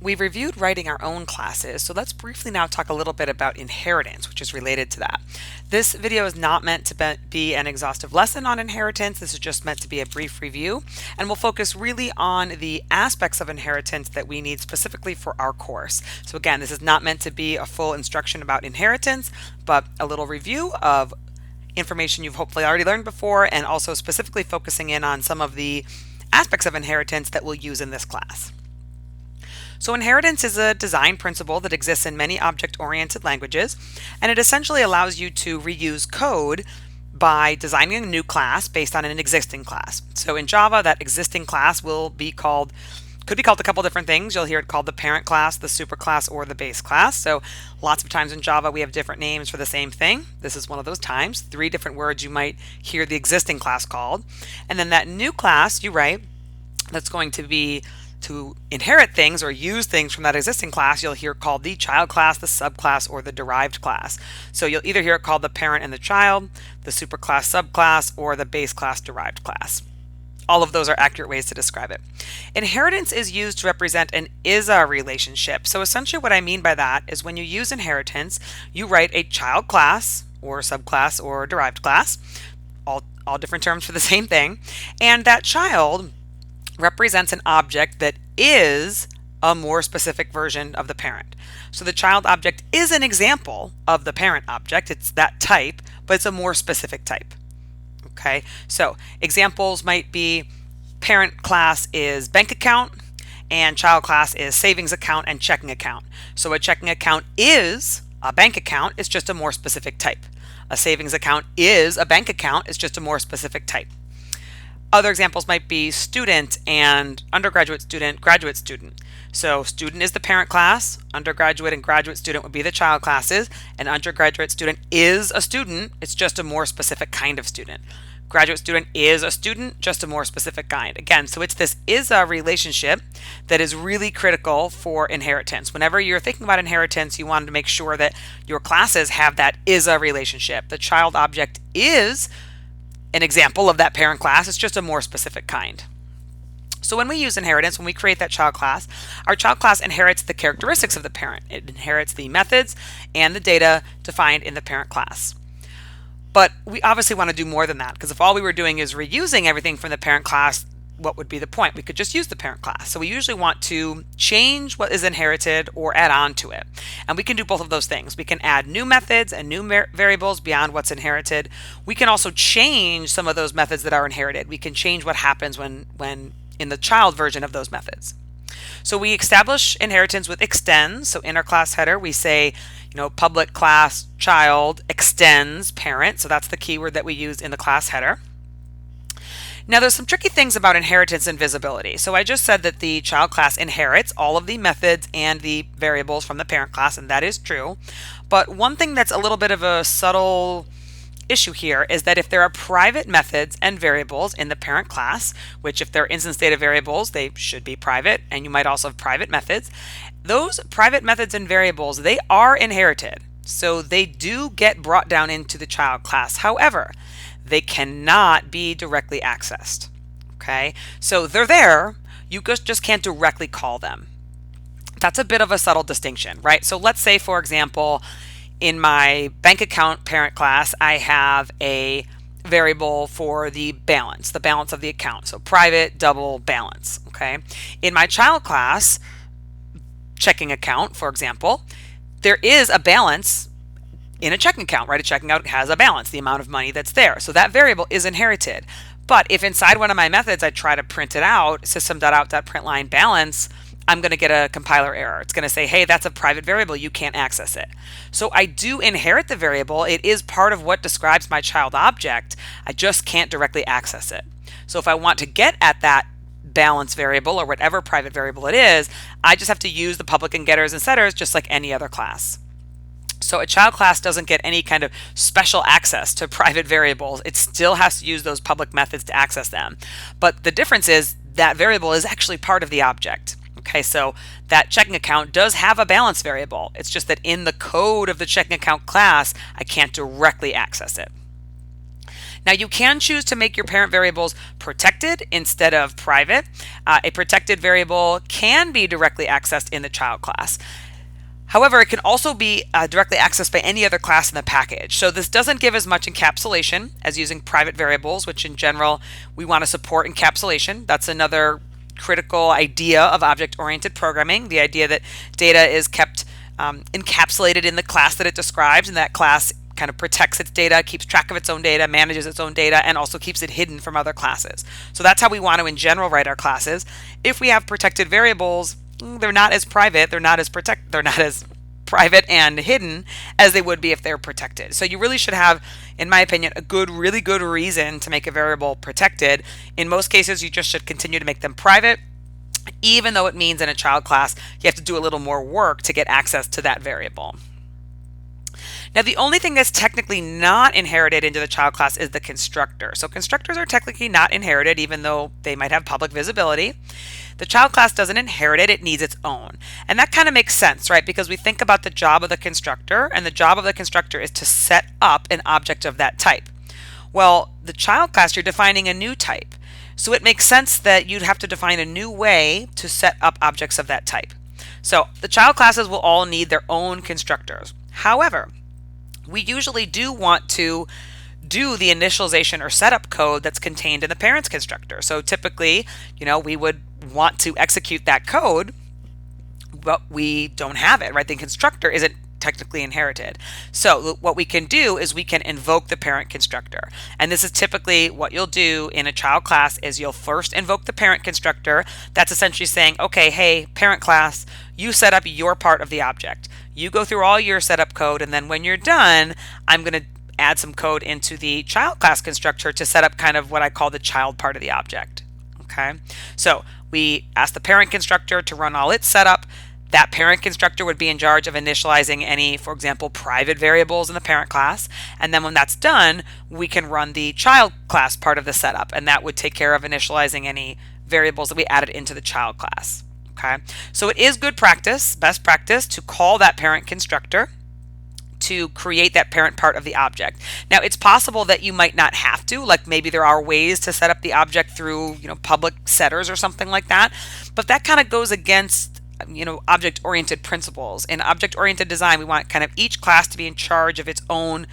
We've reviewed writing our own classes, so let's briefly now talk a little bit about inheritance, which is related to that. This video is not meant to be an exhaustive lesson on inheritance. This is just meant to be a brief review, and we'll focus really on the aspects of inheritance that we need specifically for our course. So again, this is not meant to be a full instruction about inheritance, but a little review of information you've hopefully already learned before, and also specifically focusing in on some of the aspects of inheritance that we'll use in this class. So inheritance is a design principle that exists in many object-oriented languages, and it essentially allows you to reuse code by designing a new class based on an existing class. So in Java, that existing class could be called a couple different things. You'll hear it called the parent class, the superclass, or the base class. So lots of times in Java, we have different names for the same thing. This is one of those times. 3 different words you might hear the existing class called. And then that new class you write that's going to be to inherit things or use things from that existing class, you'll hear called the child class, the subclass, or the derived class. So you'll either hear it called the parent and the child, the superclass subclass, or the base class derived class. All of those are accurate ways to describe it. Inheritance is used to represent an is-a relationship. So essentially what I mean by that is when you use inheritance, you write a child class or subclass or derived class, all different terms for the same thing, and that child represents an object that is a more specific version of the parent. So the child object is an example of the parent object. It's that type, but it's a more specific type. Okay, so examples might be parent class is bank account and child class is savings account and checking account. So a checking account is a bank account, it's just a more specific type. A savings account is a bank account, it's just a more specific type. Other examples might be student and undergraduate student, graduate student. So student is the parent class, undergraduate and graduate student would be the child classes, and undergraduate student is a student, it's just a more specific kind of student. Graduate student is a student, just a more specific kind. Again, so it's this is a relationship that is really critical for inheritance. Whenever you're thinking about inheritance, you want to make sure that your classes have that is a relationship. The child object is an example of that parent class, it's just a more specific kind. So when we use inheritance, when we create that child class, our child class inherits the characteristics of the parent. It inherits the methods and the data defined in the parent class. But we obviously want to do more than that, because if all we were doing is reusing everything from the parent class, what would be the point? We could just use the parent class. So we usually want to change what is inherited or add on to it. And we can do both of those things. We can add new methods and new variables beyond what's inherited. We can also change some of those methods that are inherited. We can change what happens when in the child version of those methods. So we establish inheritance with extends. So in our class header, we say, public class child extends parent. So that's the keyword that we use in the class header. Now there's some tricky things about inheritance and visibility. So I just said that the child class inherits all of the methods and the variables from the parent class, and that is true. But one thing that's a little bit of a subtle issue here is that if there are private methods and variables in the parent class, which if they're instance data variables, they should be private, and you might also have private methods, those private methods and variables, they are inherited. So they do get brought down into the child class. However, they cannot be directly accessed. Okay, so they're there, you just can't directly call them. That's a bit of a subtle distinction, right? So let's say, for example, in my bank account parent class, I have a variable for the balance of the account. So private double balance, okay? In my child class, checking account, for example, there is a balance in a checking account, right? A checking account has a balance, the amount of money that's there. So that variable is inherited. But if inside one of my methods I try to print it out, system.out.println balance, I'm going to get a compiler error. It's going to say, hey, that's a private variable, you can't access it. So I do inherit the variable. It is part of what describes my child object. I just can't directly access it. So if I want to get at that balance variable or whatever private variable it is, I just have to use the public and getters and setters just like any other class. So a child class doesn't get any kind of special access to private variables. It still has to use those public methods to access them. But the difference is that variable is actually part of the object. Okay, so that checking account does have a balance variable. It's just that in the code of the checking account class, I can't directly access it. Now you can choose to make your parent variables protected instead of private. A protected variable can be directly accessed in the child class. However, it can also be directly accessed by any other class in the package. So this doesn't give as much encapsulation as using private variables, which in general, we want to support encapsulation. That's another critical idea of object-oriented programming, the idea that data is kept encapsulated in the class that it describes, and that class kind of protects its data, keeps track of its own data, manages its own data, and also keeps it hidden from other classes. So that's how we want to, in general, write our classes. If we have protected variables, they're not as private, they're not as private and hidden as they would be if they're protected. So you really should have, in my opinion, a really good reason to make a variable protected. In most cases, you just should continue to make them private, even though it means in a child class you have to do a little more work to get access to that variable. Now, the only thing that's technically not inherited into the child class is the constructor. So constructors are technically not inherited, even though they might have public visibility. The child class doesn't inherit it, it needs its own. And that kind of makes sense, right? Because we think about the job of the constructor, and the job of the constructor is to set up an object of that type. Well, the child class, you're defining a new type. So it makes sense that you'd have to define a new way to set up objects of that type. So the child classes will all need their own constructors. However, we usually do want to do the initialization or setup code that's contained in the parent's constructor. So typically, we would want to execute that code, but we don't have it, right? The constructor isn't technically inherited. So what we can do is we can invoke the parent constructor. And this is typically what you'll do in a child class is you'll first invoke the parent constructor. That's essentially saying, okay, hey, parent class, you set up your part of the object. You go through all your setup code, and then when you're done, I'm going to add some code into the child class constructor to set up kind of what I call the child part of the object. Okay, so we ask the parent constructor to run all its setup. That parent constructor would be in charge of initializing any, for example, private variables in the parent class. And then when that's done, we can run the child class part of the setup, and that would take care of initializing any variables that we added into the child class. Okay, so it is good practice, best practice, to call that parent constructor to create that parent part of the object. Now, it's possible that you might not have to, like maybe there are ways to set up the object through, public setters or something like that, but that kind of goes against, object-oriented principles. In object-oriented design, we want kind of each class to be in charge of its own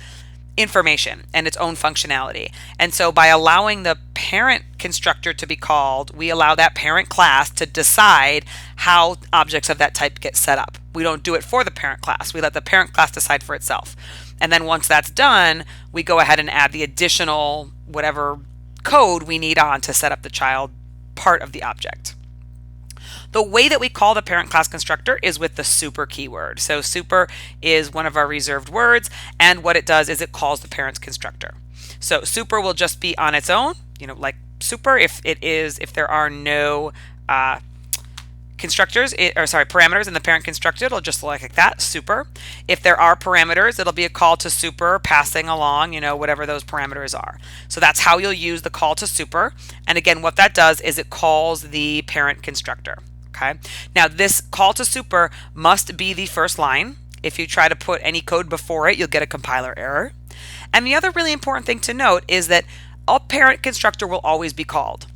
information and its own functionality. And so by allowing the parent constructor to be called, we allow that parent class to decide how objects of that type get set up. We don't do it for the parent class. We let the parent class decide for itself. And then once that's done, we go ahead and add the additional whatever code we need on to set up the child part of the object. The way that we call the parent class constructor is with the super keyword. So super is one of our reserved words, and what it does is it calls the parent's constructor. So super will just be on its own, like super if there are no parameters in the parent constructor, it'll just look like that, super. If there are parameters, it'll be a call to super passing along, whatever those parameters are. So that's how you'll use the call to super. And again, what that does is it calls the parent constructor. Okay. Now this call to super must be the first line. If you try to put any code before it, you'll get a compiler error. And the other really important thing to note is that a parent constructor will always be called.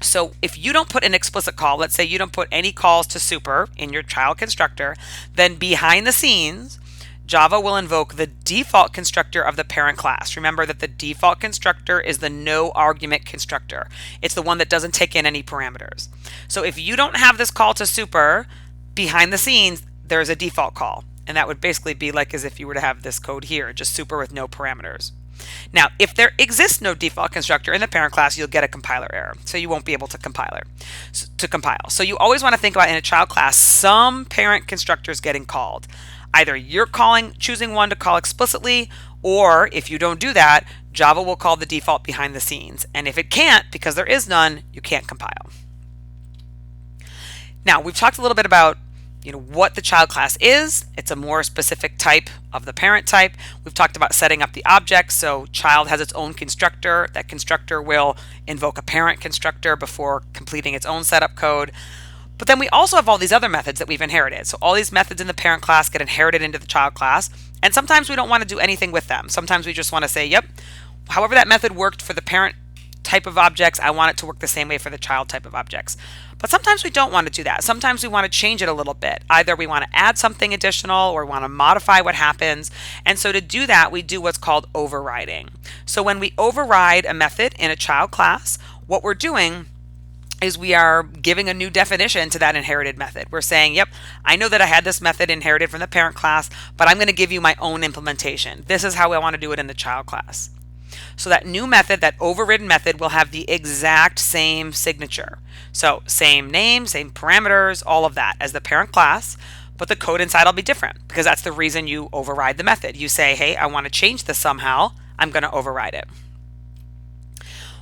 So if you don't put an explicit call, let's say you don't put any calls to super in your child constructor, then behind the scenes, Java will invoke the default constructor of the parent class. Remember that the default constructor is the no argument constructor. It's the one that doesn't take in any parameters. So if you don't have this call to super, behind the scenes, there's a default call. And that would basically be like as if you were to have this code here, just super with no parameters. Now, if there exists no default constructor in the parent class, you'll get a compiler error. So you won't be able to compile. So you always want to think about in a child class, some parent constructors getting called. Either you're choosing one to call explicitly, or if you don't do that, Java will call the default behind the scenes. And if it can't, because there is none, you can't compile. Now, we've talked a little bit about what the child class is. It's a more specific type of the parent type. We've talked about setting up the object. So child has its own constructor. That constructor will invoke a parent constructor before completing its own setup code. But then we also have all these other methods that we've inherited. So all these methods in the parent class get inherited into the child class. And sometimes we don't want to do anything with them. Sometimes we just want to say, yep, however that method worked for the parent type of objects, I want it to work the same way for the child type of objects. But sometimes we don't want to do that. Sometimes we want to change it a little bit. Either we want to add something additional or we want to modify what happens. And so to do that, we do what's called overriding. So when we override a method in a child class, what we're doing is we are giving a new definition to that inherited method. We're saying, yep, I know that I had this method inherited from the parent class, but I'm going to give you my own implementation. This is how I want to do it in the child class. So that new method, that overridden method, will have the exact same signature. So same name, same parameters, all of that as the parent class, but the code inside will be different because that's the reason you override the method. You say, hey, I want to change this somehow. I'm going to override it.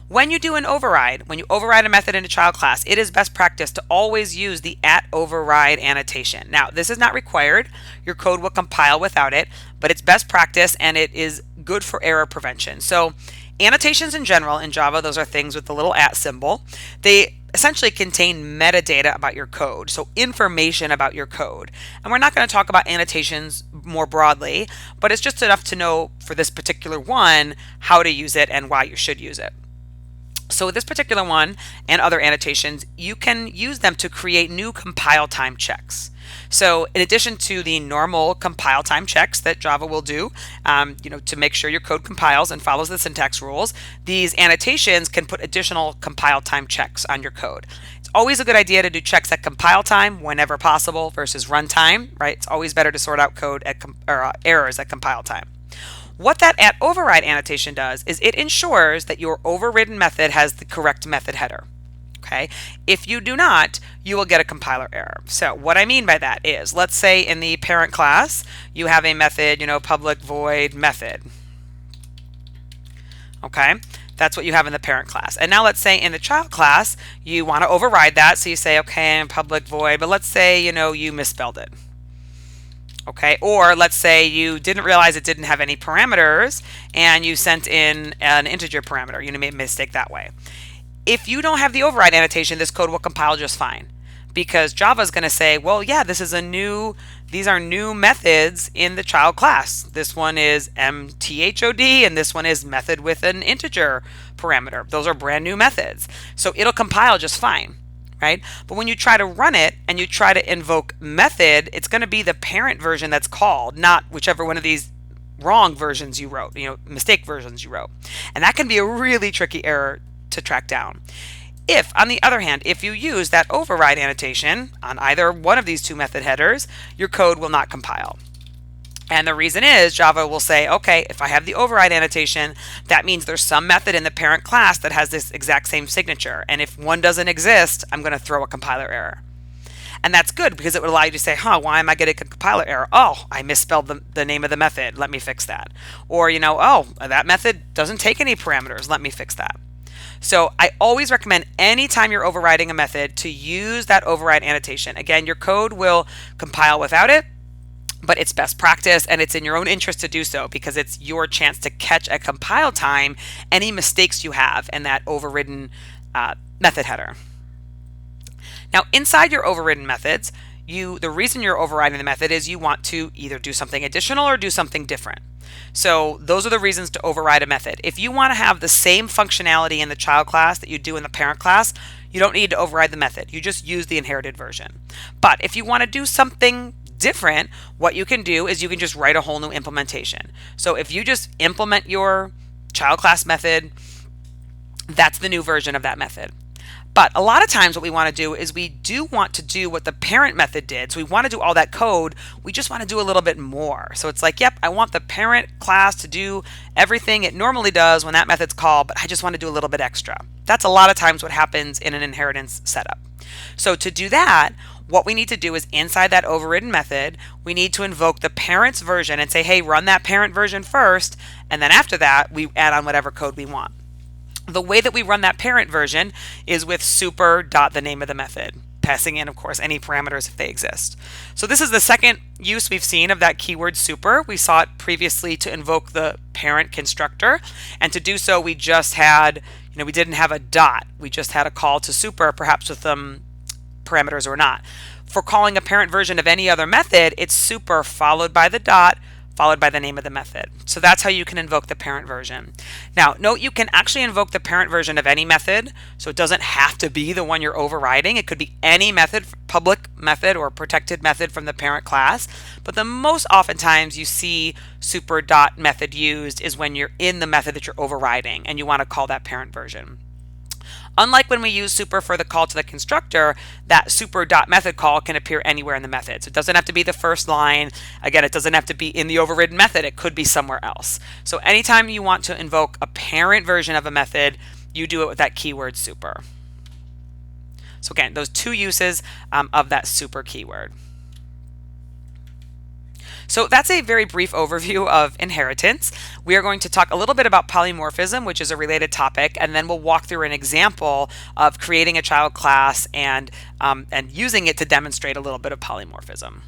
When you do an override, when you override a method in a child class, it is best practice to always use the @override annotation. Now, this is not required. Your code will compile without it, but it's best practice and it is good for error prevention. So annotations in general in Java, those are things with the little @ symbol. They essentially contain metadata about your code, so information about your code. And we're not going to talk about annotations more broadly, but it's just enough to know for this particular one how to use it and why you should use it. So with this particular one and other annotations, you can use them to create new compile time checks. So in addition to the normal compile time checks that Java will do, to make sure your code compiles and follows the syntax rules, these annotations can put additional compile time checks on your code. It's always a good idea to do checks at compile time whenever possible versus runtime, right? It's always better to sort out code at errors at compile time. What that @override annotation does is it ensures that your overridden method has the correct method header. Okay? If you do not, you will get a compiler error. So what I mean by that is, let's say in the parent class, you have a method, public void method. Okay? That's what you have in the parent class. And now let's say in the child class, you want to override that. So you say, okay, public void, but let's say, you misspelled it. Okay, or let's say you didn't realize it didn't have any parameters and you sent in an integer parameter. You made a mistake that way. If you don't have the override annotation, this code will compile just fine because Java is going to say, well, yeah, these are new methods in the child class. This one is mthod and this one is method with an integer parameter. Those are brand new methods. So it'll compile just fine. Right? But when you try to run it and you try to invoke method, it's going to be the parent version that's called, not whichever one of these wrong versions you wrote, mistake versions you wrote. And that can be a really tricky error to track down. If, on the other hand, if you use that override annotation on either one of these two method headers, your code will not compile. And the reason is Java will say, okay, if I have the override annotation, that means there's some method in the parent class that has this exact same signature. And if one doesn't exist, I'm going to throw a compiler error. And that's good because it would allow you to say, why am I getting a compiler error? Oh, I misspelled the name of the method. Let me fix that. Or, oh, that method doesn't take any parameters. Let me fix that. So I always recommend anytime you're overriding a method to use that override annotation. Again, your code will compile without it, but it's best practice and it's in your own interest to do so because it's your chance to catch at compile time any mistakes you have in that overridden method header. Now inside your overridden methods, the reason you're overriding the method is you want to either do something additional or do something different. So those are the reasons to override a method. If you want to have the same functionality in the child class that you do in the parent class, you don't need to override the method. You just use the inherited version. But if you want to do something different, what you can do is you can just write a whole new implementation. So if you just implement your child class method, that's the new version of that method. But a lot of times what we want to do is we do want to do what the parent method did. So we want to do all that code. We just want to do a little bit more. So it's like, yep, I want the parent class to do everything it normally does when that method's called, but I just want to do a little bit extra. That's a lot of times what happens in an inheritance setup. So to do that, what we need to do is inside that overridden method, we need to invoke the parent's version and say, hey, run that parent version first. And then after that, we add on whatever code we want. The way that we run that parent version is with super.the name of the method, passing in, of course, any parameters if they exist. So this is the second use we've seen of that keyword super. We saw it previously to invoke the parent constructor. And to do so, we just had, we didn't have a dot. We just had a call to super, perhaps with parameters or not. For calling a parent version of any other method, it's super followed by the dot, followed by the name of the method. So that's how you can invoke the parent version. Now, note you can actually invoke the parent version of any method, so it doesn't have to be the one you're overriding. It could be any method, public method or protected method from the parent class, but the most oftentimes you see super dot method used is when you're in the method that you're overriding and you want to call that parent version. Unlike when we use super for the call to the constructor, that super dot method call can appear anywhere in the method. So it doesn't have to be the first line. Again, it doesn't have to be in the overridden method. It could be somewhere else. So anytime you want to invoke a parent version of a method, you do it with that keyword super. So again, those two uses of that super keyword. So that's a very brief overview of inheritance. We are going to talk a little bit about polymorphism, which is a related topic, and then we'll walk through an example of creating a child class and using it to demonstrate a little bit of polymorphism.